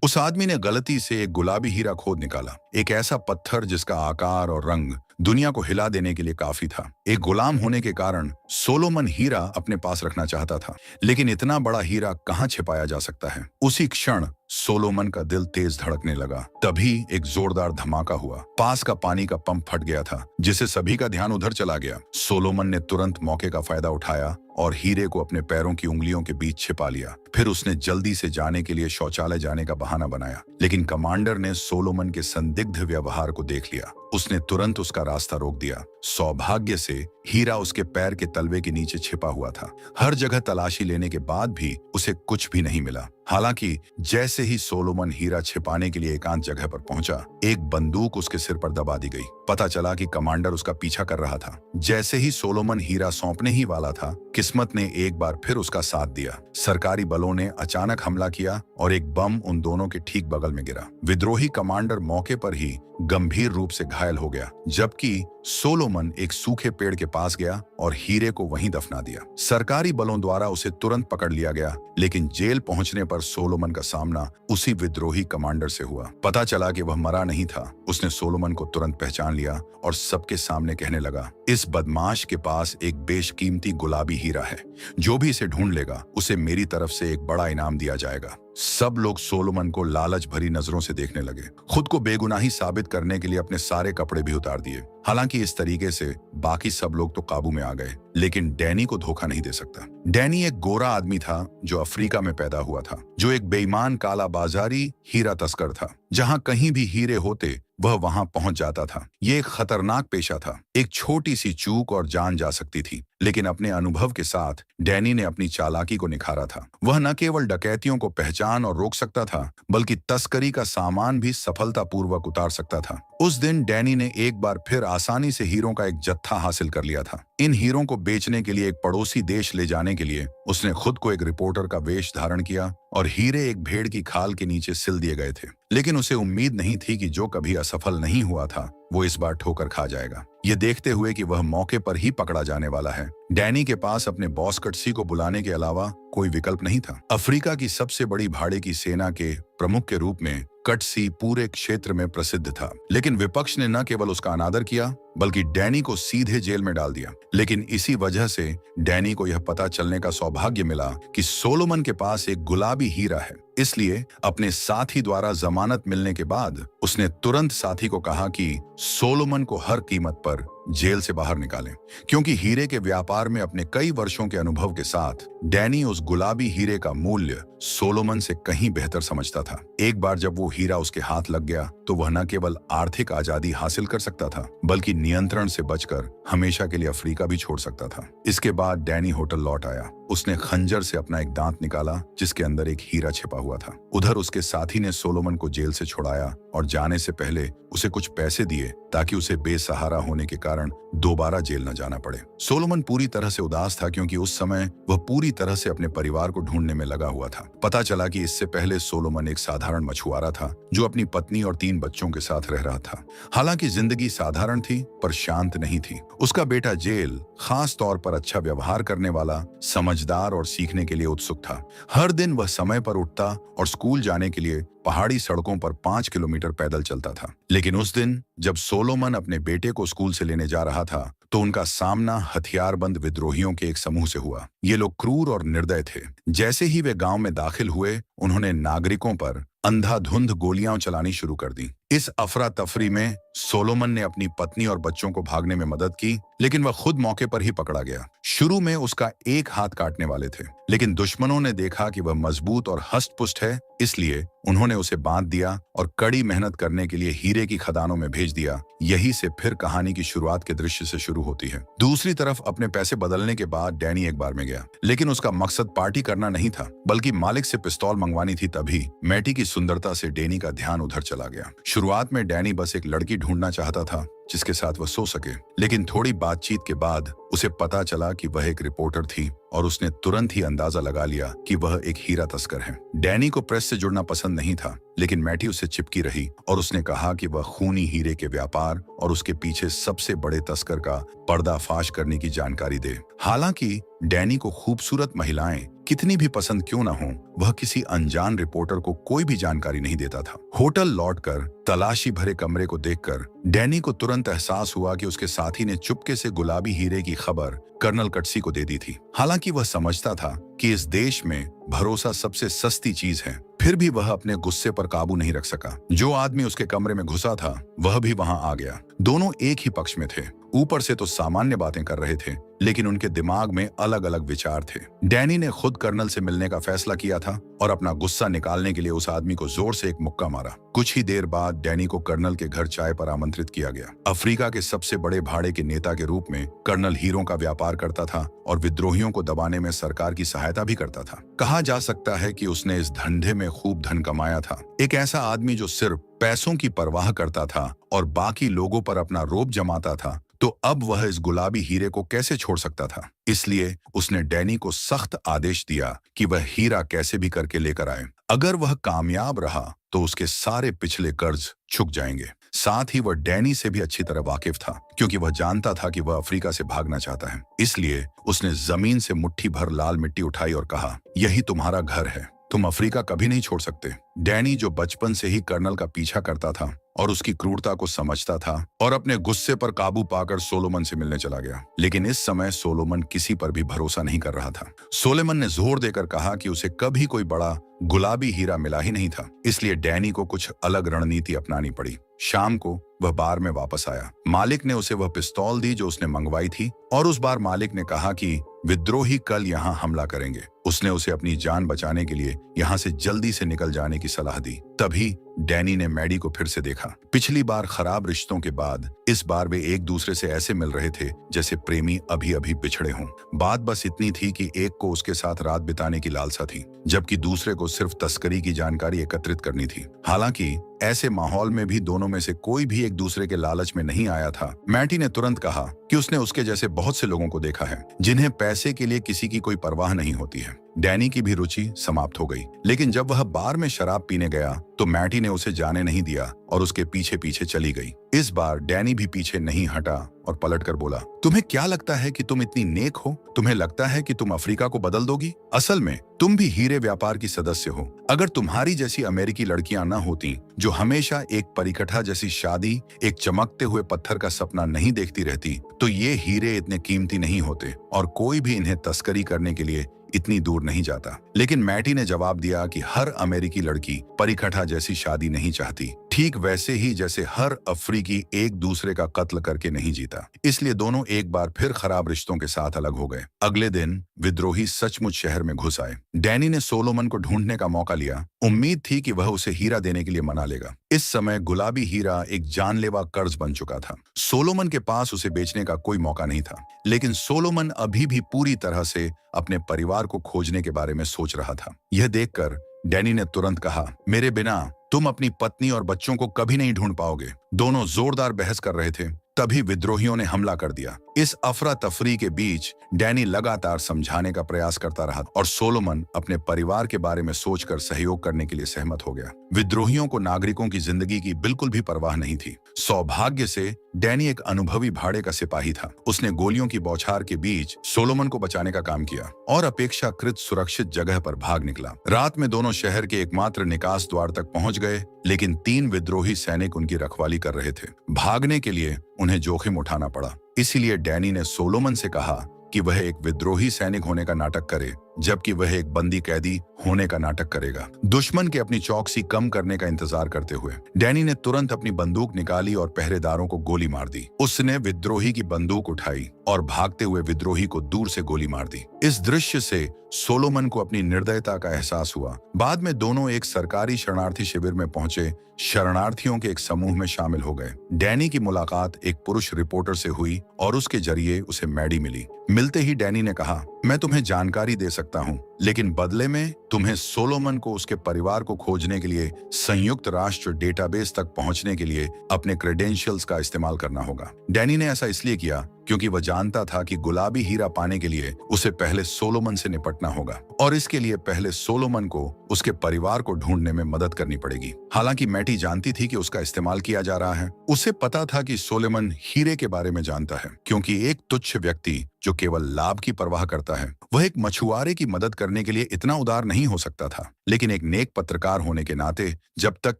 उस आदमी ने गलती से एक गुलाबी हीरा खोद निकाला, एक ऐसा पत्थर जिसका आकार और रंग दुनिया को हिला देने के लिए काफी था। एक गुलाम होने के कारण सोलोमन हीरा अपने पास रखना चाहता था, लेकिन इतना बड़ा हीरा कहाँ छिपाया जा सकता है। उसी क्षण सोलोमन का दिल तेज धड़कने लगा। तभी एक जोरदार धमाका हुआ। पास का पानी का पंप फट गया था, जिससे सभी का ध्यान उधर चला गया। सोलोमन ने तुरंत मौके का फायदा उठाया और हीरे को अपने पैरों की उंगलियों के बीच छिपा लिया। फिर उसने जल्दी से जाने के लिए शौचालय जाने का बहाना बनाया, लेकिन कमांडर ने सोलोमन के संदिग्ध व्यवहार को देख लिया। उसने तुरंत उसका रास्ता रोक दिया। सौभाग्य से हीरा उसके पैर के तलवे के नीचे छिपा हुआ था। हर जगह तलाशी लेने के बाद भी उसे कुछ भी नहीं मिला। हालांकि जैसे ही सोलोमन हीरा छिपाने के लिए एकांत जगह पर पहुंचा, एक बंदूक उसके सिर पर दबा दी गई। पता चला कि कमांडर उसका पीछा कर रहा था। जैसे ही सोलोमन हीरा सौंपने ही वाला था, किस्मत ने एक बार फिर उसका साथ दिया। सरकारी बलों ने अचानक हमला किया और एक बम उन दोनों के ठीक बगल में गिरा। विद्रोही कमांडर मौके पर ही गंभीर रूप से घायल हो गया, जबकि सोलोमन एक सूखे पेड़ के पास गया और हीरे को वहीं दफना दिया। सरकारी बलों द्वारा उसे तुरंत पकड़ लिया गया, लेकिन जेल पहुंचने पर सोलोमन का सामना उसी विद्रोही कमांडर से हुआ। पता चला कि वह मरा नहीं था। उसने सोलोमन को तुरंत पहचान लिया और सबके सामने कहने लगा, इस बदमाश के पास एक बेशकीमती गुलाबी हीरा है। जो भी इसे ढूंढ लेगा, उसे मेरी तरफ से एक बड़ा इनाम दिया जाएगा। सब लोग सोलोमन को लालच भरी नजरों से देखने लगे। खुद को बेगुनाही साबित करने के लिए अपने सारे कपड़े भी उतार दिए। हालांकि इस तरीके से बाकी सब लोग तो काबू में आ गए, लेकिन डैनी को धोखा नहीं दे सकता। डैनी एक गोरा आदमी था जो अफ्रीका में पैदा हुआ था, जो एक बेईमान काला बाजारी हीरा तस्कर था। जहां कहीं भी हीरे होते, वह वहां पहुंच जाता था। ये एक खतरनाक पेशा था। एक छोटी सी चूक और जान जा सकती थी, लेकिन अपने अनुभव के साथ डैनी ने अपनी चालाकी को निखारा था। वह न केवल डकैतियों को पहचान और रोक सकता था, बल्कि तस्करी का सामान भी सफलतापूर्वक उतार सकता था। उस दिन डैनी ने एक बार फिर आसानी से हीरों का एक जत्था हासिल कर लिया था। इन हीरों को बेचने के लिए एक पड़ोसी देश ले जाने के लिए उसने खुद को एक रिपोर्टर का वेश धारण किया और हीरे एक भेड़ की खाल के नीचे सिल दिए गए थे। लेकिन उसे उम्मीद नहीं थी कि जो कभी असफल नहीं हुआ था, वो इस बार ठोकर खा जाएगा। ये देखते हुए कि वह मौके पर ही पकड़ा जाने वाला है, डैनी के पास अपने बॉस कटसी को बुलाने के अलावा कोई विकल्प नहीं था। अफ्रीका की सबसे बड़ी भाड़े की सेना के प्रमुख के रूप में कटसी पूरे क्षेत्र में प्रसिद्ध था, लेकिन विपक्ष ने न केवल उसका अनादर किया, बल्कि डैनी को सीधे जेल में डाल दिया। लेकिन इसी वजह से डैनी को यह पता चलने का सौभाग्य मिला कि सोलोमन के पास एक गुलाबी हीरा है। इसलिए अपने साथी द्वारा जमानत मिलने के बाद उसने तुरंत साथी को कहा कि सोलोमन को हर कीमत पर जेल से बाहर निकालें, क्योंकि हीरे के व्यापार में अपने कई वर्षों के अनुभव के साथ डैनी उस गुलाबी हीरे का मूल्य सोलोमन से कहीं बेहतर समझता था। एक बार जब वो हीरा उसके हाथ लग गया, तो वह न केवल आर्थिक आजादी हासिल कर सकता था, बल्कि नियंत्रण से बचकर हमेशा के लिए अफ्रीका भी छोड़ सकता था। इसके बाद डैनी होटल लौट आया। उसने खंजर से अपना एक दांत निकाला, जिसके अंदर एक हीरा छिपा हुआ था। उधर उसके साथी ने सोलोमन को जेल से छुड़ाया और जाने से पहले उसे कुछ पैसे दिए, ताकि उसे बेसहारा होने के कारण दोबारा जेल न जाना पड़े। सोलोमन पूरी तरह से उदास था, क्योंकि उस समय वह पूरी तरह से अपने परिवार को ढूंढने में लगा हुआ था। पता चला कि इससे पहले सोलोमन एक साधारण मछुआरा था, जो अपनी पत्नी और 3 बच्चों के साथ रह रहा था। हालांकि जिंदगी साधारण थी, पर शांत नहीं थी। उसका बेटा जेल खास तौर पर अच्छा व्यवहार करने वाला, समझदार और सीखने के लिए उत्सुक था। हर दिन वह समय पर उठता और स्कूल जाने के लिए पहाड़ी सड़कों पर 5 किलोमीटर पैदल चलता था। लेकिन उस दिन जब सोलोमन अपने बेटे को स्कूल से लेने जा रहा था, तो उनका सामना हथियारबंद विद्रोहियों के एक समूह से हुआ। ये लोग क्रूर और निर्दय थे। जैसे ही वे गांव में दाखिल हुए, उन्होंने नागरिकों पर अंधाधुंध गोलियां चलानी शुरू कर दी। इस अफरा तफरी में सोलोमन ने अपनी पत्नी और बच्चों को भागने में मदद की, लेकिन वह खुद मौके पर ही पकड़ा गया। शुरू में उसका एक हाथ काटने वाले थे, लेकिन दुश्मनों ने देखा कि वह मजबूत और हष्ट-पुष्ट है, इसलिए उन्होंने उसे बांध दिया और कड़ी मेहनत करने के लिए हीरे की खदानों में भेज दिया। यही से फिर कहानी की शुरुआत के दृश्य से शुरू होती है। दूसरी तरफ अपने पैसे बदलने के बाद डैनी एक बार में गया, लेकिन उसका मकसद पार्टी करना नहीं था, बल्कि मालिक से पिस्तौल मंगवानी थी। तभी मैटी की सुंदरता से डैनी का ध्यान उधर चला गया। शुरुआत में डैनी बस एक लड़की ढूंढना चाहता था जिसके साथ वह सो सके, लेकिन थोड़ी बातचीत के बाद उसे पता चला कि वह एक रिपोर्टर थी और उसने तुरंत ही अंदाजा लगा लिया कि वह एक हीरा तस्कर है। डैनी को प्रेस से जुड़ना पसंद नहीं था, लेकिन मैटी उससे चिपकी रही और उसने कहा कि वह खूनी हीरे के व्यापार और उसके पीछे सबसे बड़े तस्कर का पर्दाफाश करने की जानकारी दे। हालांकि डैनी को खूबसूरत महिलाएं कितनी भी पसंद क्यों ना हो, वह किसी अनजान रिपोर्टर को कोई भी जानकारी नहीं देता था। होटल लौटकर तलाशी भरे कमरे को देखकर डैनी को तुरंत एहसास हुआ कि उसके साथी ने चुपके से गुलाबी हीरे की खबर कर्नल कटसी को दे दी थी। हालांकि वह समझता था कि इस देश में भरोसा सबसे सस्ती चीज है, फिर भी वह अपने गुस्से पर काबू नहीं रख सका। जो आदमी उसके कमरे में घुसा था वह भी वहां आ गया। दोनों एक ही पक्ष में थे। ऊपर से तो सामान्य बातें कर रहे थे, लेकिन उनके दिमाग में अलग अलग विचार थे। डैनी ने खुद कर्नल से मिलने का फैसला किया था और अपना गुस्सा निकालने के लिए उस आदमी को जोर से एक मुक्का मारा। कुछ ही देर बाद डैनी को कर्नल के घर चाय पर आमंत्रित किया गया। अफ्रीका के सबसे बड़े भाड़े के नेता के रूप में कर्नल हीरों का व्यापार करता था और विद्रोहियों को दबाने में सरकार की सहायता भी करता था। कहा जा सकता है कि उसने इस धंधे में खूब धन कमाया था। एक ऐसा आदमी जो सिर्फ पैसों की परवाह करता था और बाकी लोगों पर अपना रोब जमाता था, तो अब वह इस गुलाबी हीरे को कैसे छोड़ सकता था। इसलिए उसने डैनी को सख्त आदेश दिया कि वह हीरा कैसे भी करके लेकर आए। अगर वह कामयाब रहा तो उसके सारे पिछले कर्ज चुक जाएंगे। साथ ही वह डैनी से भी अच्छी तरह वाकिफ था, क्योंकि वह जानता था कि वह अफ्रीका से भागना चाहता है। इसलिए उसने जमीन से मुट्ठी भर लाल मिट्टी उठाई और कहा, यही तुम्हारा घर है, तुम अफ्रीका कभी नहीं छोड़ सकते। डैनी, जो बचपन से ही कर्नल का पीछा करता था और उसकी क्रूरता को समझता था, और अपने गुस्से पर काबू पाकर सोलोमन से मिलने चला गया। लेकिन इस समय सोलोमन किसी पर भी भरोसा नहीं कर रहा था। सोलोमन ने जोर देकर कहा कि उसे कभी कोई बड़ा गुलाबी हीरा मिला ही नहीं था, इसलिए डैनी को कुछ अलग रणनीति अपनानी पड़ी। शाम को वह बार में वापस आया। मालिक ने उसे वह पिस्तौल दी जो उसने मंगवाई थी, और उस बार मालिक ने कहा कि विद्रोही कल यहाँ हमला करेंगे। उसने उसे अपनी जान बचाने के लिए यहाँ से जल्दी से निकल जाने की सलाह दी। तभी डैनी ने मैडी को फिर से देखा। पिछली बार खराब रिश्तों के बाद इस बार वे एक दूसरे से ऐसे मिल रहे थे जैसे प्रेमी अभी अभी बिछड़े हों। बात बस इतनी थी कि एक को उसके साथ रात बिताने की लालसा थी, जबकि दूसरे को सिर्फ तस्करी की जानकारी एकत्रित करनी थी। हालांकि ऐसे माहौल में भी दोनों में से कोई भी एक दूसरे के लालच में नहीं आया था। मैटी ने तुरंत कहा कि उसने उसके जैसे बहुत से लोगों को देखा है जिन्हें पैसे के लिए किसी की कोई परवाह नहीं होती है। डैनी की भी रुचि समाप्त हो गई, लेकिन जब वह बार में शराब पीने गया तो मैटी ने उसे जाने नहीं दिया और उसके पीछे पीछे चली गई। इस बार डैनी भी पीछे नहीं हटा और पलटकर बोला, तुम्हें क्या लगता है कि तुम इतनी नेक हो? तुम्हें लगता है कि तुम अफ्रीका को बदल दोगी? असल में तुम भी हीरे व्यापार की सदस्य हो। अगर तुम्हारी जैसी अमेरिकी लड़कियां न होती जो हमेशा एक परिकठा जैसी शादी, एक चमकते हुए पत्थर का सपना नहीं देखती रहती, तो ये हीरे इतने कीमती नहीं होते और कोई भी इन्हें तस्करी करने के लिए इतनी दूर नहीं जाता। लेकिन मैटी ने जवाब दिया कि हर अमेरिकी लड़की परिकठा जैसी शादी नहीं चाहती, ठीक वैसे ही जैसे हर अफ्रीकी एक दूसरे का कत्ल करके नहीं जीता। इसलिए दोनों एक बार फिर खराब रिश्तों के साथ अलग हो गए। अगले दिन विद्रोही सचमुच शहर में घुस आए। डैनी ने सोलोमन को ढूंढने का मौका लिया। उम्मीद थी कि वह उसे हीरा देने के लिए मना लेगा। इस समय गुलाबी हीरा एक जानलेवा कर्ज बन चुका था। सोलोमन के पास उसे बेचने का कोई मौका नहीं था, लेकिन सोलोमन अभी भी पूरी तरह से अपने परिवार को खोजने के बारे में सोच रहा था। यह देखकर डैनी ने तुरंत कहा, मेरे बिना तुम अपनी पत्नी और बच्चों को कभी नहीं ढूंढ पाओगे। दोनों जोरदार बहस कर रहे थे, तभी विद्रोहियों ने हमला कर दिया। इस अफरा तफरी के बीच डैनी लगातार समझाने का प्रयास करता रहा और सोलोमन अपने परिवार के बारे में सोचकर सहयोग करने के लिए सहमत हो गया। विद्रोहियों को नागरिकों की जिंदगी की बिल्कुल भी परवाह नहीं थी। सौभाग्य से डैनी एक अनुभवी भाड़े का सिपाही था। उसने गोलियों की बौछार के बीच सोलोमन को बचाने का काम किया और अपेक्षाकृत सुरक्षित जगह पर भाग निकला। रात में दोनों शहर के एकमात्र निकास द्वार तक पहुंच गए, लेकिन 3 विद्रोही सैनिक उनकी रखवाली कर रहे थे। भागने के लिए उन्हें जोखिम उठाना पड़ा। इसीलिए डैनी ने सोलोमन से कहा कि वह एक विद्रोही सैनिक होने का नाटक करे, जबकि वह एक बंदी कैदी होने का नाटक करेगा। दुश्मन के अपनी चौकसी कम करने का इंतजार करते हुए डैनी ने तुरंत अपनी बंदूक निकाली और पहरेदारों को गोली मार दी। उसने विद्रोही की बंदूक उठाई और भागते हुए विद्रोही को दूर से गोली मार दी। इस दृश्य से सोलोमन को अपनी निर्दयता का एहसास हुआ। बाद में दोनों एक सरकारी शरणार्थी शिविर में पहुंचे शरणार्थियों के एक समूह में शामिल हो गए। डैनी की मुलाकात एक पुरुष रिपोर्टर से हुई और उसके जरिए उसे मैडी मिली। मिलते ही डैनी ने कहा, मैं तुम्हें जानकारी दे सकता हूं, लेकिन बदले में तुम्हें सोलोमन को उसके परिवार को खोजने के लिए संयुक्त राष्ट्र डेटाबेस तक पहुंचने के लिए अपने क्रेडेंशियल्स का इस्तेमाल करना होगा। डैनी ने ऐसा इसलिए किया क्योंकि वह जानता था कि गुलाबी हीरा पाने के लिए उसे पहले सोलोमन से निपटना होगा और इसके लिए पहले सोलोमन को उसके परिवार को ढूंढने में मदद करनी पड़ेगी। हालांकि मैटी जानती थी कि उसका इस्तेमाल किया जा रहा है। उसे पता था कि सोलोमन हीरे के बारे में जानता है, क्योंकि एक तुच्छ व्यक्ति जो केवल लाभ की परवाह करता है वह एक मछुआरे की मदद करने के लिए इतना उदार नहीं हो सकता था। लेकिन एक नेक पत्रकार होने के नाते जब तक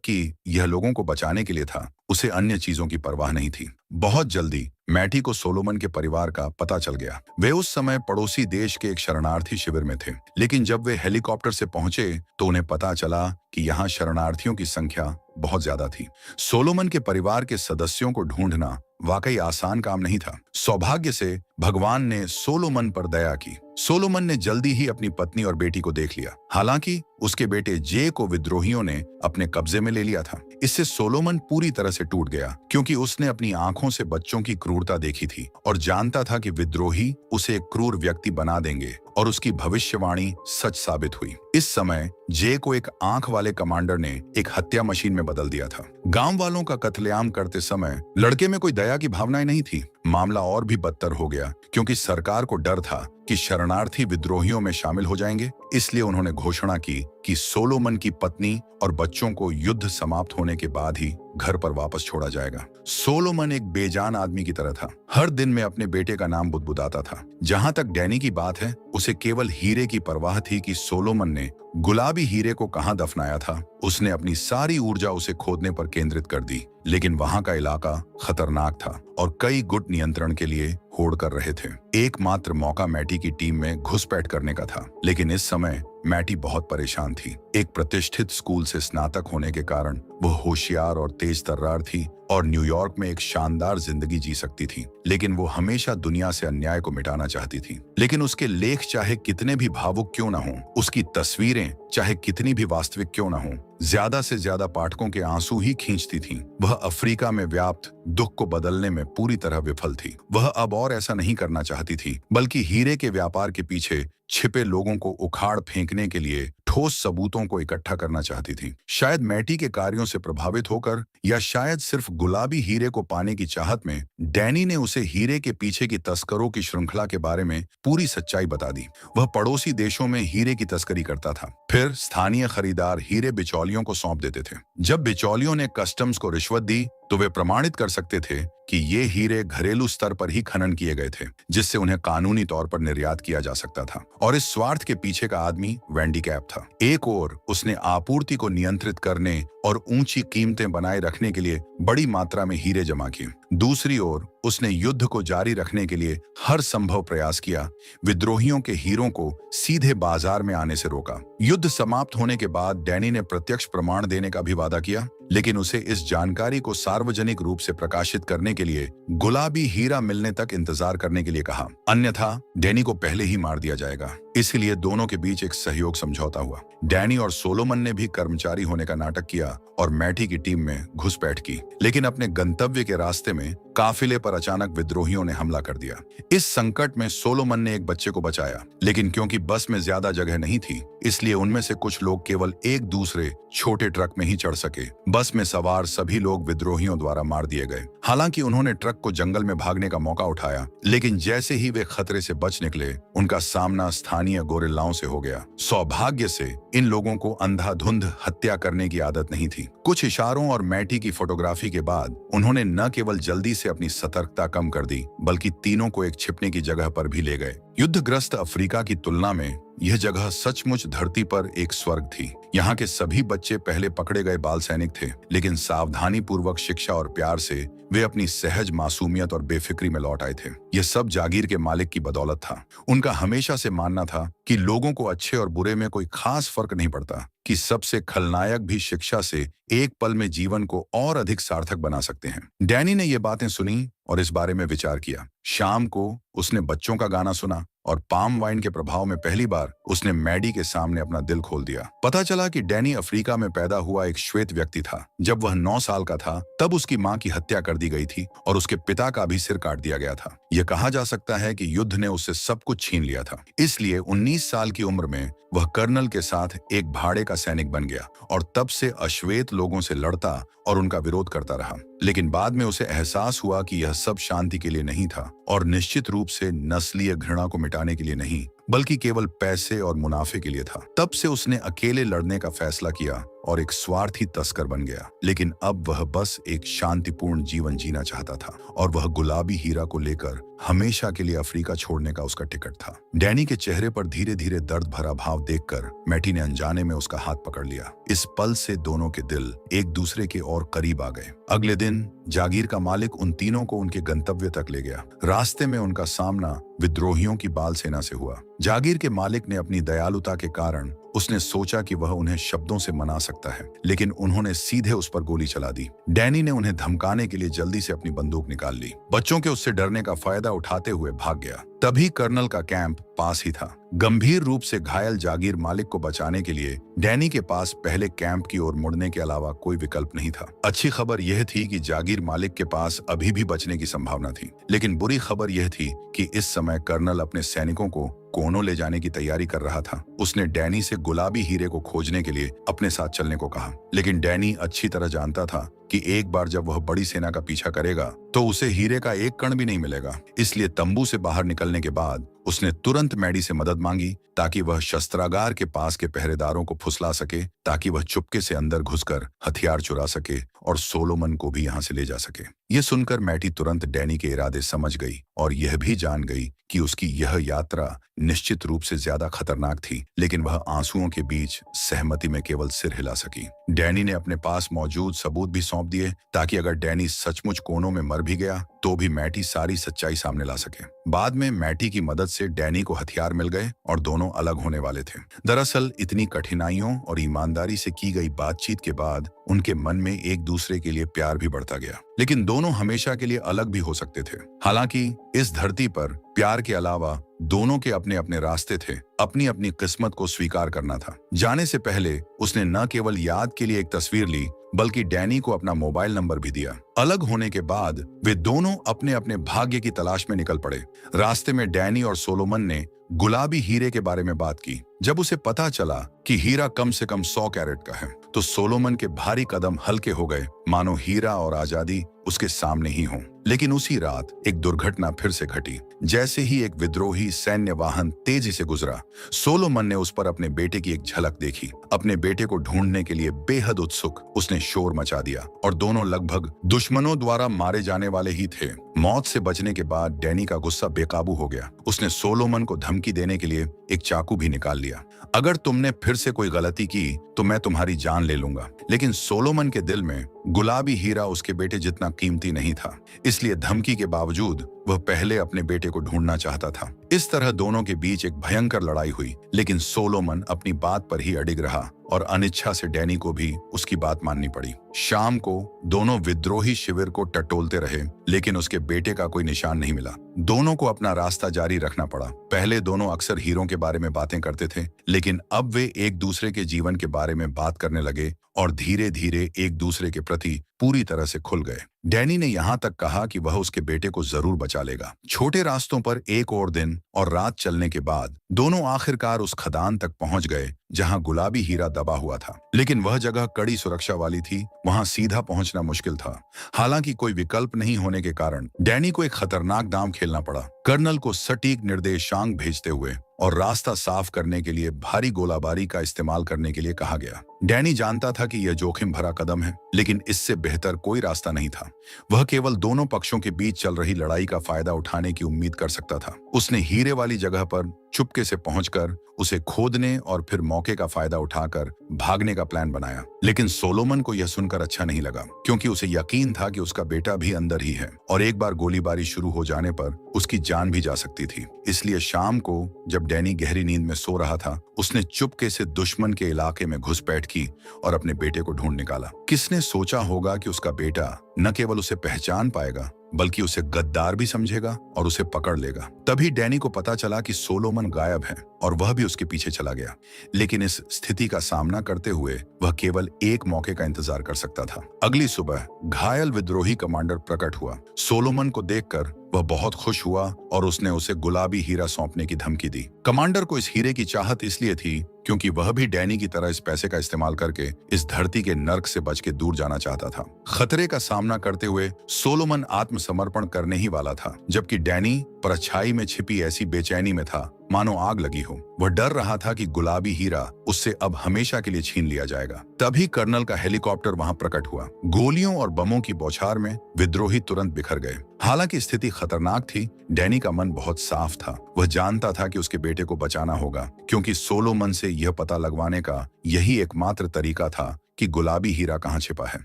कि यह लोगों को बचाने के लिए था, उसे अन्य चीजों की परवाह नहीं थी। बहुत जल्दी मैटी को सोलोमन के परिवार का पता चल गया। वे उस समय पड़ोसी देश के एक शरणार्थी शिविर में थे, लेकिन जब वे हेलीकॉप्टर से पहुंचे तो उन्हें पता चला कि यहाँ शरणार्थियों की संख्या बहुत ज्यादा थी। सोलोमन के परिवार के सदस्यों को ढूंढना वाकई आसान काम नहीं था। सौभाग्य से भगवान ने सोलोमन पर दया की। सोलोमन ने जल्दी ही अपनी पत्नी और बेटी को देख लिया। हालांकि उसके बेटे जे को विद्रोहियों ने अपने कब्जे में ले लिया था। इससे सोलोमन पूरी तरह से टूट गया, क्योंकि उसने अपनी आंखों से बच्चों की क्रूरता देखी थी और जानता था कि विद्रोही उसे एक क्रूर व्यक्ति बना देंगे, और उसकी भविष्यवाणी सच साबित हुई। इस समय जे को एक आंख वाले कमांडर ने एक हत्या मशीन में बदल दिया था। गांव वालों का कत्लेआम करते समय लड़के में कोई दया की भावनाएं नहीं थी। मामला और भी बदतर हो गया, क्योंकि सरकार को डर था कि शरणार्थी विद्रोहियों में शामिल हो जाएंगे। इसलिए उन्होंने घोषणा की कि सोलोमन की पत्नी और बच्चों को युद्ध समाप्त होने के बाद ही घर पर वापस छोड़ा जाएगा। सोलोमन एक बेजान आदमी की तरह था। हर दिन में अपने बेटे का नाम बुदबुदाता था। जहां तक डैनी की बात है, उसे केवल हीरे की परवाह थी कि सोलोमन ने गुलाबी हीरे को कहां दफनाया था। उसने अपनी सारी ऊर्जा उसे खोदने पर केंद्रित कर दी, लेकिन वहां का इलाका खतरनाक था और कई गुट नियंत्रण के लिए होड़ कर रहे थे। एकमात्र मौका मैटी की टीम में घुसपैठ करने का था, लेकिन इस समय मैटी बहुत परेशान थी। एक प्रतिष्ठित स्कूल से स्नातक होने के कारण वह होशियार और तेज तर्रार थी और न्यूयॉर्क में एक शानदार जिंदगी जी सकती थी, लेकिन वो हमेशा दुनिया से अन्याय को मिटाना चाहती थी। लेकिन उसके लेख चाहे कितने भी भावुक क्यों न हों, उसकी तस्वीरें चाहे कितनी भी वास्तविक क्यों न हों, ज्यादा से ज्यादा पाठकों के आंसू ही खींचती थीं। वह अफ्रीका में व्याप्त दुख को बदलने में पूरी तरह विफल थी। वह अब और ऐसा नहीं करना चाहती थी, बल्कि हीरे के व्यापार के पीछे छिपे लोगों को उखाड़ फेंकने के लिए ठोस सबूतों को इकट्ठा करना चाहती थी। शायद मैटी के कार्यों से प्रभावित होकर, या शायद सिर्फ गुलाबी हीरे को पाने की चाहत में, डैनी ने उसे हीरे के पीछे की तस्करों की श्रृंखला के बारे में पूरी सच्चाई बता दी। वह पड़ोसी देशों में हीरे की तस्करी करता था, फिर स्थानीय खरीदार हीरे बिचौलियों को सौंप देते थे। जब बिचौलियों ने कस्टम्स को रिश्वत दी तो वे प्रमाणित कर सकते थे कि ये हीरे घरेलू स्तर पर ही खनन किए गए थे, जिससे उन्हें कानूनी तौर पर निर्यात किया जा सकता था। और इस स्वार्थ के पीछे का आदमी वैंडी कैप था। एक ओर उसने आपूर्ति को नियंत्रित करने और ऊंची कीमतें बनाए रखने के लिए बड़ी मात्रा में हीरे जमा किए। दूसरी ओर उसने युद्ध को जारी रखने के लिए हर संभव प्रयास किया। विद्रोहियों के हीरों को सीधे बाजार में आने से रोका। युद्ध समाप्त होने के बाद डैनी ने प्रत्यक्ष प्रमाण देने का भी वादा किया, लेकिन उसे इस जानकारी को सार्वजनिक रूप से प्रकाशित करने के लिए गुलाबी हीरा मिलने तक इंतजार करने के लिए कहा, अन्यथा डैनी को पहले ही मार दिया जाएगा। इसलिए दोनों के बीच एक सहयोग समझौता हुआ। डैनी और सोलोमन ने भी कर्मचारी होने का नाटक किया और मैटी की टीम में घुसपैठ की, लेकिन अपने गंतव्य के रास्ते में काफिले पर अचानक विद्रोहियों ने हमला कर दिया। इस संकट में सोलोमन ने एक बच्चे को बचाया, लेकिन क्योंकि बस में ज्यादा जगह नहीं थी, इसलिए उनमें से कुछ लोग केवल एक दूसरे छोटे ट्रक में ही चढ़ सके। बस में सवार सभी लोग विद्रोहियों द्वारा मार दिए गए। हालांकि उन्होंने ट्रक को जंगल में भागने का मौका उठाया, लेकिन जैसे ही वे खतरे से बच निकले, उनका सामना स्थानीय गोरिल्लाओं से हो गया। सौभाग्य से इन लोगों को अंधाधुंध हत्या करने की आदत नहीं थी। कुछ इशारों और मैटी की फोटोग्राफी के बाद उन्होंने न केवल जल्दी से अपनी सतर्कता कम कर दी, बल्कि तीनों को एक छिपने की जगह पर भी ले गए। युद्धग्रस्त अफ्रीका की तुलना में यह जगह सचमुच धरती पर एक स्वर्ग थी। यहाँ के सभी बच्चे पहले पकड़े गए बाल सैनिक थे, लेकिन सावधानी पूर्वक शिक्षा और प्यार से वे अपनी सहज मासूमियत और बेफिक्री में लौट आए थे। यह सब जागीर के मालिक की बदौलत था। उनका हमेशा से मानना था कि लोगों को अच्छे और बुरे में कोई खास फर्क नहीं पड़ता, कि सबसे खलनायक भी शिक्षा से एक पल में जीवन को और अधिक सार्थक बना सकते हैं। डैनी ने ये बातें सुनी और इस बारे में विचार किया। शाम को उसने बच्चों का गाना सुना और पाम वाइन के प्रभाव में पहली बार उसने मैडी के सामने अपना दिल खोल दिया। पता चला कि डैनी अफ्रीका में पैदा हुआ एक श्वेत व्यक्ति था। जब वह 9 साल का था तब उसकी मां की हत्या कर दी गई थी और उसके पिता का भी सिर काट दिया गया था। यह कहा जा सकता है कि युद्ध ने उससे सब कुछ छीन लिया था। इसलिए 19 साल की उम्र में वह कर्नल के साथ एक भाड़े का सैनिक बन गया और तब से अश्वेत लोगों से लड़ता और उनका विरोध करता रहा। लेकिन बाद में उसे एहसास हुआ कि यह सब शांति के लिए नहीं था और निश्चित रूप से नस्लीय घृणा को मिटाने के लिए नहीं, बल्कि केवल पैसे और मुनाफे के लिए था। तब से उसने अकेले लड़ने का फैसला किया और एक स्वार्थी तस्कर बन गया। लेकिन अब वह बस एक शांतिपूर्ण जीवन जीना चाहता था और वह गुलाबी हीरा को लेकर हमेशा के लिए अफ्रीका छोड़ने का उसका टिकट था। डैनी के चेहरे पर धीरे धीरे दर्द भरा भाव देखकर मैटी ने अनजाने में उसका हाथ पकड़ लिया। इस पल से दोनों के दिल एक दूसरे के और करीब आ गए। अगले दिन जागीर का मालिक उन तीनों को उनके गंतव्य तक ले गया। रास्ते में उनका सामना विद्रोहियों की बाल सेना से हुआ। जागीर के मालिक ने अपनी दयालुता के कारण उसने सोचा कि वह उन्हें शब्दों से मना सकता है, लेकिन उन्होंने सीधे उस पर गोली चला दी। डैनी ने उन्हें धमकाने के लिए जल्दी से अपनी बंदूक निकाल ली। बच्चों के उससे डरने का फायदा उठाते हुए भाग गया। तभी कर्नल का कैंप पास ही था। गंभीर रूप से घायल जागीर मालिक को बचाने के लिए डैनी के पास पहले कैंप की ओर मुड़ने के अलावा कोई विकल्प नहीं था। अच्छी खबर यह थी कि जागीर मालिक के पास अभी भी बचने की संभावना थी, लेकिन बुरी खबर यह थी कि इस समय कर्नल अपने सैनिकों को कोनों ले जाने की तैयारी कर रहा था। उसने डैनी से गुलाबी हीरे को खोजने के लिए अपने साथ चलने को कहा, लेकिन डैनी अच्छी तरह जानता था कि एक बार जब वह बड़ी सेना का पीछा करेगा तो उसे हीरे का एक कण भी नहीं मिलेगा। इसलिए तंबू से बाहर निकलने के बाद उसने तुरंत मैडी से मदद मांगी ताकि वह शस्त्रागार के पास के पहरेदारों को फुसला सके, ताकि वह चुपके से अंदर घुसकर हथियार चुरा सके और सोलोमन को भी यहाँ से ले जा सके। यह सुनकर मैटी तुरंत डैनी के इरादे समझ गई और यह भी जान गई कि उसकी यह यात्रा निश्चित रूप से ज्यादा खतरनाक थी, लेकिन वह आंसुओं के बीच सहमति में केवल सिर हिला सकी। डैनी ने अपने पास मौजूद सबूत भी सौंप दिए ताकि अगर डैनी सचमुच कोनों में मर भी गया तो भी मैटी सारी सच्चाई सामने ला सके। बाद में मैटी की मदद से डैनी को हथियार मिल गए और दोनों अलग होने वाले थे। दरअसल इतनी कठिनाइयों और ईमानदारी से की गई बातचीत के बाद उनके मन में एक दूसरे के लिए प्यार भी बढ़ता गया, लेकिन दोनों हमेशा के लिए अलग भी हो सकते थे। हालांकि इस धरती पर प्यार के अलावा दोनों के अपने अपने रास्ते थे। अपनी अपनी किस्मत को स्वीकार करना था। जाने से पहले उसने न केवल याद के लिए एक तस्वीर ली, बल्कि डैनी को अपना मोबाइल नंबर भी दिया। अलग होने के बाद वे दोनों अपने अपने भाग्य की तलाश में निकल पड़े। रास्ते में डैनी और सोलोमन ने गुलाबी हीरे के बारे में बात की। जब उसे पता चला कि हीरा कम से कम 100 कैरेट का है, तो सोलोमन के भारी कदम हल्के हो गए, मानो हीरा और आजादी उसके सामने ही हों। लेकिन उसी रात एक दुर्घटना फिर से घटी। जैसे ही एक विद्रोही सैन्य वाहन तेजी से गुजरा, सोलोमन ने उस पर अपने बेटे की एक झलक देखी। अपने बेटे को ढूंढने के लिए बेहद उत्सुक उसने शोर मचा दिया और दोनों लगभग दुश्मनों द्वारा मारे जाने वाले ही थे। मौत से बचने के बाद डैनी का गुस्सा बेकाबू हो गया। उसने सोलोमन को धमकी देने के लिए एक चाकू भी निकाल लिया। अगर तुमने फिर से कोई गलती की तो मैं तुम्हारी जान ले लूंगा। लेकिन सोलोमन के दिल में गुलाबी हीरा उसके बेटे जितना कीमती नहीं था, इसलिए धमकी के बावजूद वह पहले अपने बेटे को ढूंढना चाहता था। इस तरह दोनों के बीच एक भयंकर लड़ाई हुई, लेकिन सोलोमन अपनी बात पर ही अडिग रहा और अनिच्छा से डैनी को भी उसकी बात माननी पड़ी। शाम को दोनों विद्रोही शिविर को टटोलते रहे, लेकिन उसके बेटे का कोई निशान नहीं मिला। दोनों को अपना रास्ता जारी रखना पड़ा। पहले दोनों अक्सर हीरों के बारे में बातें करते थे, लेकिन अब वे एक दूसरे के जीवन के बारे में बात करने लगे और धीरे धीरे एक दूसरे के प्रति पूरी तरह से खुल गए। डैनी ने यहाँ तक कहा कि वह उसके बेटे को जरूर बचा लेगा। छोटे रास्तों पर एक और दिन और रात चलने के बाद दोनों आखिरकार उस खदान तक पहुंच गए जहां गुलाबी हीरा दबा हुआ था, लेकिन वह जगह कड़ी सुरक्षा वाली थी। वहां सीधा पहुंचना मुश्किल था। हालांकि कोई विकल्प नहीं होने के कारण डैनी को एक खतरनाक दांव खेलना पड़ा। कर्नल को सटीक निर्देशांक भेजते हुए और रास्ता साफ करने के लिए भारी गोलाबारी का इस्तेमाल करने के लिए कहा गया। डैनी जानता था कि यह जोखिम भरा कदम है, लेकिन इससे बेहतर कोई रास्ता नहीं था। वह केवल दोनों पक्षों के बीच चल रही लड़ाई का फायदा उठाने की उम्मीद कर सकता था। उसने हीरे वाली जगह पर चुपके से पहुंचकर उसे खोदने और फिर मौके का फायदा उठाकर भागने का प्लान बनाया। लेकिन सोलोमन को यह सुनकर अच्छा नहीं लगा, क्योंकि उसे यकीन था कि उसका बेटा भी अंदर ही है और एक बार गोलीबारी शुरू हो जाने पर उसकी जान भी जा सकती थी। इसलिए शाम को जब डैनी गहरी नींद में सो रहा था, उसने चुपके से दुश्मन के इलाके में घुसपैठ की और अपने बेटे को ढूंढ निकाला। किसने सोचा होगा कि उसका बेटा न केवल उसे पहचान पाएगा, बल्कि उसे गद्दार भी समझेगा और उसे पकड़ लेगा। तभी डैनी को पता चला कि सोलोमन गायब है और वह भी उसके पीछे चला गया। लेकिन इस स्थिति का सामना करते हुए वह केवल एक मौके का इंतजार कर सकता था। अगली सुबह घायल विद्रोही कमांडर प्रकट हुआ। सोलोमन को देखकर वह बहुत खुश हुआ और उसने उसे गुलाबी हीरा सौंपने की धमकी दी। कमांडर को इस हीरे की चाहत इसलिए थी क्योंकि वह भी डैनी की तरह इस पैसे का इस्तेमाल करके इस धरती के नर्क से बच के दूर जाना चाहता था। खतरे का सामना करते हुए सोलोमन आत्मसमर्पण करने ही वाला था, जबकि डैनी परछाई में छिपी ऐसी बेचैनी में था मानो आग लगी हो। वह डर रहा था कि गुलाबी हीरा उससे अब हमेशा के लिए छीन लिया जाएगा। तभी कर्नल का हेलीकॉप्टर वहां प्रकट हुआ। गोलियों और बमों की बौछार में विद्रोही तुरंत बिखर गए। हालांकि स्थिति खतरनाक थी, डैनी का मन बहुत साफ था। वह जानता था कि उसके बेटे को बचाना होगा, क्योंकि सोलोमन से यह पता लगवाने का यही एकमात्र तरीका था कि गुलाबी हीरा कहाँ छिपा है।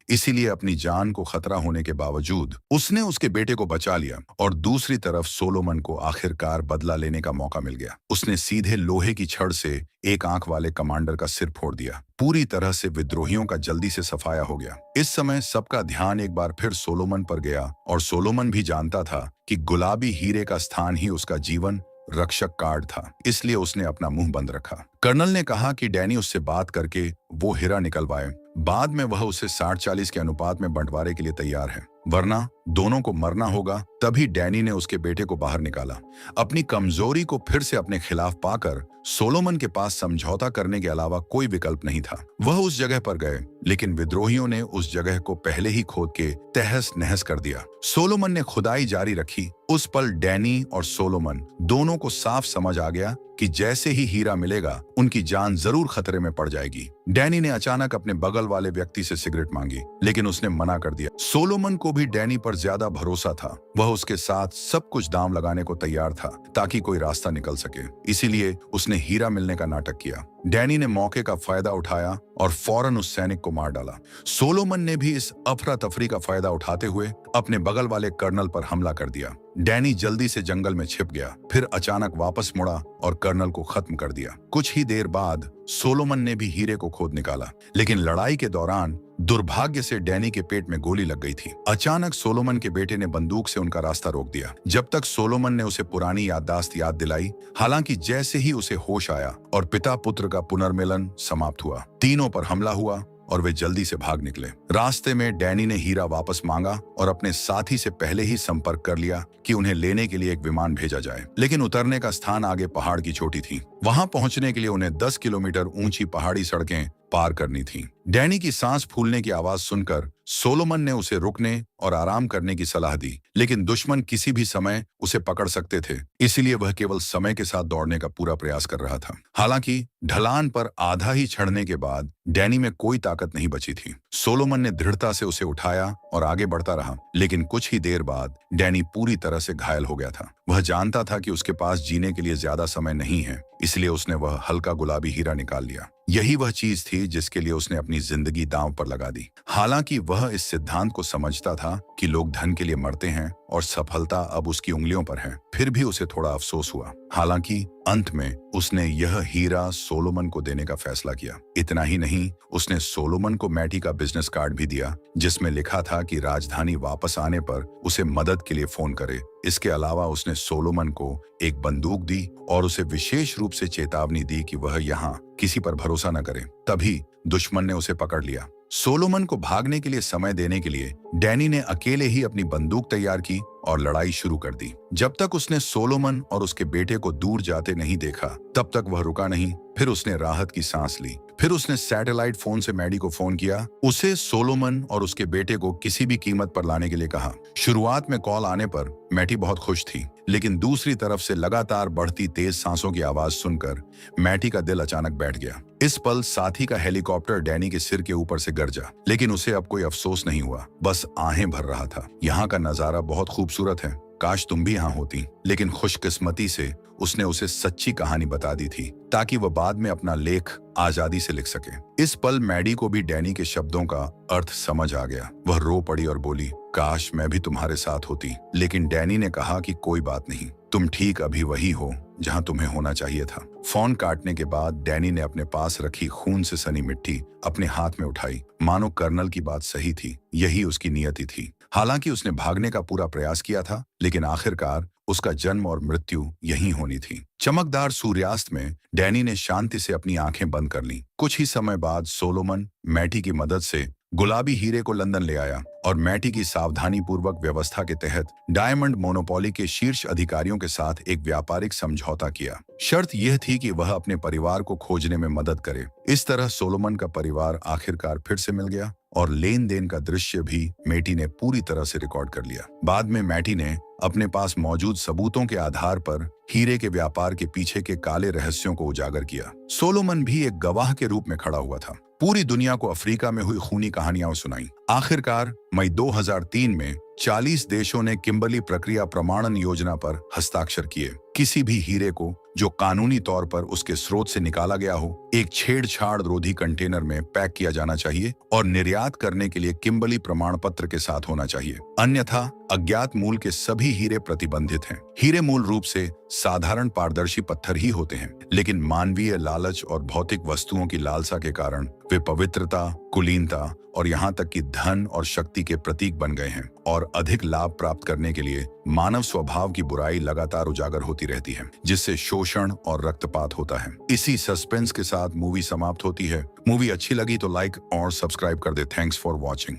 इसीलिए अपनी जान को खतरा होने के बावजूद उसने उसके बेटे को बचा लिया और दूसरी तरफ सोलोमन को आखिरकार बदला लेने का मौका मिल गया। उसने सीधे लोहे की छड़ से एक आंख वाले कमांडर का सिर फोड़ दिया। पूरी तरह से विद्रोहियों का जल्दी से सफाया हो गया। इस समय सबका ध्यान एक बार फिर सोलोमन पर गया और सोलोमन भी जानता था कि गुलाबी हीरे का स्थान ही उसका जीवन रक्षक कार्ड था, इसलिए उसने अपना मुंह बंद रखा। कर्नल ने कहा कि डैनी उससे बात करके वो हीरा निकलवाए, बाद में वह उसे 60-40 के अनुपात में बंटवारे के लिए तैयार है, वरना दोनों को मरना होगा। तभी डैनी ने उसके बेटे को बाहर निकाला। अपनी कमजोरी को फिर से अपने खिलाफ पाकर सोलोमन के पास समझौता करने के अलावा कोई विकल्प नहीं था। वह उस जगह पर गए, लेकिन विद्रोहियों ने उस जगह को पहले ही खोद के तहस नहस कर दिया। सोलोमन ने खुदाई जारी रखी। उस पल डैनी और सोलोमन दोनों को साफ समझ आ गया कि जैसे ही हीरा मिलेगा उनकी जान जरूर खतरे में पड़ जाएगी। डैनी ने अचानक अपने बगल वाले व्यक्ति से सिगरेट मांगी, लेकिन उसने मना कर दिया। सोलोमन को भी डैनी पर ज्यादा भरोसा था। वह उसके साथ सब कुछ दांव लगाने को तैयार था ताकि कोई रास्ता निकल सके। इसीलिए उसने हीरा मिलने का नाटक किया। डैनी ने मौके का फायदा उठाया और फौरन उस सैनिक को मार डाला। सोलोमन ने भी इस अफरा तफरी का फायदा उठाते हुए अपने बगल वाले कर्नल पर हमला कर दिया। डैनी जल्दी से जंगल में छिप गया, फिर अचानक वापस मुड़ा और कर्नल को खत्म कर दिया। कुछ ही देर बाद सोलोमन ने भी हीरे को खोद निकाला, लेकिन लड़ाई के दौरान दुर्भाग्य से डैनी के पेट में गोली लग गई थी। अचानक सोलोमन के बेटे ने बंदूक से उनका रास्ता रोक दिया। जब तक सोलोमन ने उसे पुरानी याददाश्त याद दिलाई, हालांकि जैसे ही उसे होश आया और पिता पुत्र का पुनर्मिलन समाप्त हुआ, तीनों पर हमला हुआ और वे जल्दी से भाग निकले। रास्ते में डैनी ने हीरा वापस मांगा और अपने साथी से पहले ही संपर्क कर लिया कि उन्हें लेने के लिए एक विमान भेजा जाए, लेकिन उतरने का स्थान आगे पहाड़ की चोटी थी। वहां पहुंचने के लिए उन्हें 10 किलोमीटर ऊंची पहाड़ी सड़कें पार करनी थी। डैनी की सांस फूलने की आवाज सुनकर सोलोमन ने उसे रुकने और आराम करने की सलाह दी, लेकिन दुश्मन किसी भी समय उसे पकड़ सकते थे, इसलिए वह केवल समय के साथ दौड़ने का पूरा प्रयास कर रहा था। हालांकि ढलान पर आधा ही चढ़ने के बाद डैनी में कोई ताकत नहीं बची थी। सोलोमन ने दृढ़ता से उसे उठाया और आगे बढ़ता रहा, लेकिन कुछ ही देर बाद डैनी पूरी तरह से घायल हो गया था। वह जानता था कि उसके पास जीने के लिए ज्यादा समय नहीं है, इसलिए उसने वह हल्का गुलाबी हीरा निकाल लिया। यही वह चीज थी जिसके लिए उसने अपनी जिंदगी दांव पर लगा दी। हालांकि वह इस सिद्धांत को समझता था कि लोग धन के लिए मरते हैं और सफलता अब उसकी उंगलियों पर है, फिर भी उसे थोड़ा अफसोस हुआ। हालांकि अंत में उसने यह हीरा सोलोमन को देने का फैसला किया। इतना ही नहीं, उसने सोलोमन को मैटी का बिजनेस कार्ड भी दिया, जिसमें लिखा था कि राजधानी वापस आने पर उसे मदद के लिए फोन करे। इसके अलावा उसने सोलोमन को एक बंदूक दी और उसे विशेष रूप से चेतावनी दी कि वह यहाँ किसी पर भरोसा न करे। तभी दुश्मन ने उसे पकड़ लिया। सोलोमन को भागने के लिए समय देने के लिए डैनी ने अकेले ही अपनी बंदूक तैयार की और लड़ाई शुरू कर दी। जब तक उसने सोलोमन और उसके बेटे को दूर जाते नहीं देखा, तब तक वह रुका नहीं। फिर उसने राहत की सांस ली। फिर उसने सैटेलाइट फोन से मैडी को फोन किया। उसे सोलोमन और उसके बेटे को किसी भी कीमत पर लाने के लिए कहा। शुरुआत में कॉल आने पर मैटी बहुत खुश थी, लेकिन दूसरी तरफ से लगातार बढ़ती तेज सांसों की आवाज सुनकर मैटी का दिल अचानक बैठ गया। इस पल साथी का हेलीकॉप्टर डैनी के सिर के ऊपर से गरजा, लेकिन उसे अब कोई अफसोस नहीं हुआ, बस आहें भर रहा था। यहाँ का नजारा बहुत खूबसूरत है, काश तुम भी यहाँ होती। लेकिन खुशकिस्मती से उसने उसे सच्ची कहानी बता दी थी, ताकि वह बाद में अपना लेख आजादी से लिख सके। इस पल मैडी को भी डैनी के शब्दों का अर्थ समझ आ गया। वह रो पड़ी और बोली, काश मैं भी तुम्हारे साथ होती। लेकिन डैनी ने कहा कि कोई बात नहीं, तुम ठीक अभी वही हो जहां तुम्हें होना चाहिए था। फोन काटने के बाद डैनी ने अपने पास रखी खून से सनी मिट्टी अपने हाथ में उठाई, मानो कर्नल की बात सही थी, यही उसकी नियति थी। हालांकि उसने भागने का पूरा प्रयास किया था, लेकिन आखिरकार उसका जन्म और मृत्यु यहीं होनी थी। चमकदार सूर्यास्त में डैनी ने शांति से अपनी आंखें बंद कर लीं। कुछ ही समय बाद सोलोमन मैटी की मदद से गुलाबी हीरे को लंदन ले आया और मैटी की सावधानी पूर्वक व्यवस्था के तहत डायमंड मोनोपोली के शीर्ष अधिकारियों के साथ एक व्यापारिक समझौता किया। शर्त यह थी कि वह अपने परिवार को खोजने में मदद करे। इस तरह सोलोमन का परिवार आखिरकार फिर से मिल गया और लेन देन का दृश्य भी मैटी ने पूरी तरह से रिकॉर्ड कर लिया। बाद में मैटी ने अपने पास मौजूद सबूतों के आधार पर हीरे के व्यापार के पीछे के काले रहस्यों को उजागर किया। सोलोमन भी एक गवाह के रूप में खड़ा हुआ था। पूरी दुनिया को अफ्रीका में हुई खूनी कहानियां सुनाई। आखिरकार मई 2003 में 40 देशों ने किम्बर्ली प्रक्रिया प्रमाणन योजना पर हस्ताक्षर किए। किसी भी हीरे को जो कानूनी तौर पर उसके स्रोत से निकाला गया हो, एक छेड़छाड़ रोधी कंटेनर में पैक किया जाना चाहिए और निर्यात करने के लिए किम्बर्ली प्रमाण पत्र के साथ होना चाहिए। अन्यथा अज्ञात मूल के सभी हीरे प्रतिबंधित हैं। हीरे मूल रूप से साधारण पारदर्शी पत्थर ही होते हैं, लेकिन मानवीय लालच और भौतिक वस्तुओं की लालसा के कारण वे पवित्रता, कुलीनता और यहाँ तक कि धन और शक्ति के प्रतीक बन गए हैं और अधिक लाभ प्राप्त करने के लिए मानव स्वभाव की बुराई लगातार उजागर होती रहती है, जिससे शोषण और रक्तपात होता है। इसी सस्पेंस के साथ मूवी समाप्त होती है। मूवी अच्छी लगी तो लाइक और सब्सक्राइब कर दे। Thanks for watching.